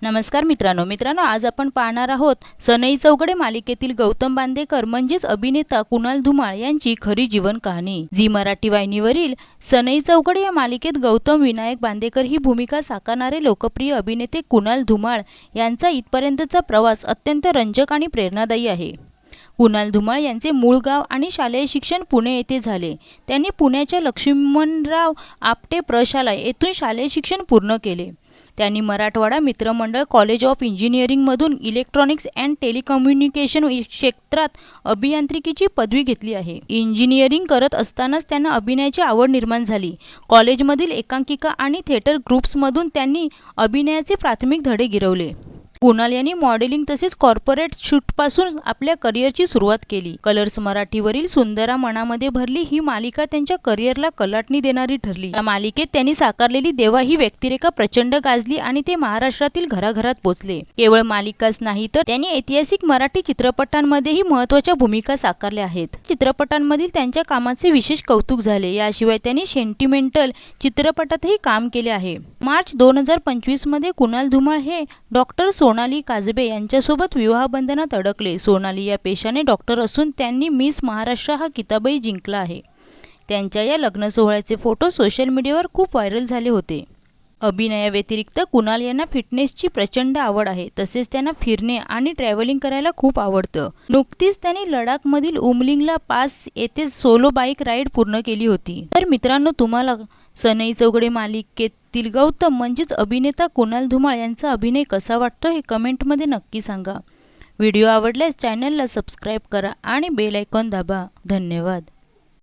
नमस्कार मित्रांनो, आज आपण पाहणार आहोत सनई चौघडे मालिकेतील गौतम बांदेकर म्हणजेच अभिनेता कुणाल धुमाळ यांची खरी जीवन कहाणी। झी मराठी वाहिनीवरील सनई चौघडे या मालिकेत गौतम विनायक बांदेकर ही भूमिका साकारणारे लोकप्रिय अभिनेते कुणाल धुमाळ यांचा इथपर्यंतचा प्रवास अत्यंत रंजक आणि प्रेरणादायी आहे। कुणाल धुमाळ यांचे मूळ गाव आणि शालेय शिक्षण पुणे येथे झाले। त्यांनी पुण्याच्या लक्ष्मणराव आपटे प्रशाला येथून शालेय शिक्षण पूर्ण केले। त्यांनी मराठवाडा मित्रमंडळ कॉलेज ऑफ इंजिनिअरिंगमधून इलेक्ट्रॉनिक्स अँड टेलिकम्युनिकेशन क्षेत्रात अभियांत्रिकीची पदवी घेतली आहे। इंजिनिअरिंग करत असतानाच त्यांना अभिनयाची आवड निर्माण झाली। कॉलेजमधील एकांकिका आणि थिएटर ग्रुप्समधून त्यांनी अभिनयाचे प्राथमिक धडे गिरवले। कुणाल यांनी मॉडेलिंग तसेच कॉर्पोरेट शूटपासून आपल्या करिअरची सुरुवात केली। कलर्स मराठीवरील सुंदरा मनामध्ये भरली ही मालिका त्यांच्या करिअरला कलाटणी देणारी ठरली। या मालिकेत त्यांनी साकारलेली देवा ही व्यक्तिरेखा प्रचंड गाजली आणि ते महाराष्ट्रातील घराघरात पोहोचले। केवळ मालिकाच नाही तर त्यांनी ऐतिहासिक मराठी चित्रपटांमध्येही महत्त्वाच्या भूमिका साकारल्या आहेत। चित्रपटांमधील त्यांच्या कामाचे विशेष कौतुक झाले। याशिवाय त्यांनी सेंटिमेंटल चित्रपटातही काम केले आहे। मार्च 2025 मध्ये कुणाल धुमाळ हे डॉक्टर सोनाली काजबे यांच्यासोबत विवाहबंधनात अडकले। सोनाली या पेशाने डॉक्टर असून त्यांनी मिस महाराष्ट्र हा किताबही जिंकला आहे। त्यांच्या या लग्न सोहळ्याचे फोटो सोशल मीडियावर खूप व्हायरल झाले होते। अभिनयाव्यतिरिक्त कुणाल यांना फिटनेसची प्रचंड आवड आहे। तसेच त्यांना फिरणे आणि ट्रॅव्हलिंग करायला खूप आवडतं। नुकतीच त्यांनी लडाखमधील उमलिंगला पास येथे सोलो बाईक राईड पूर्ण केली होती। तर मित्रांनो, तुम्हाला सनई चौघडे मालिकेतील गौतम म्हणजेच अभिनेता कुणाल धुमाळ यांचा अभिनय कसा वाटतो हे कमेंटमध्ये नक्की सांगा। व्हिडिओ आवडल्यास चॅनलला सबस्क्राईब करा आणि बेल आयकॉन दाबा। धन्यवाद।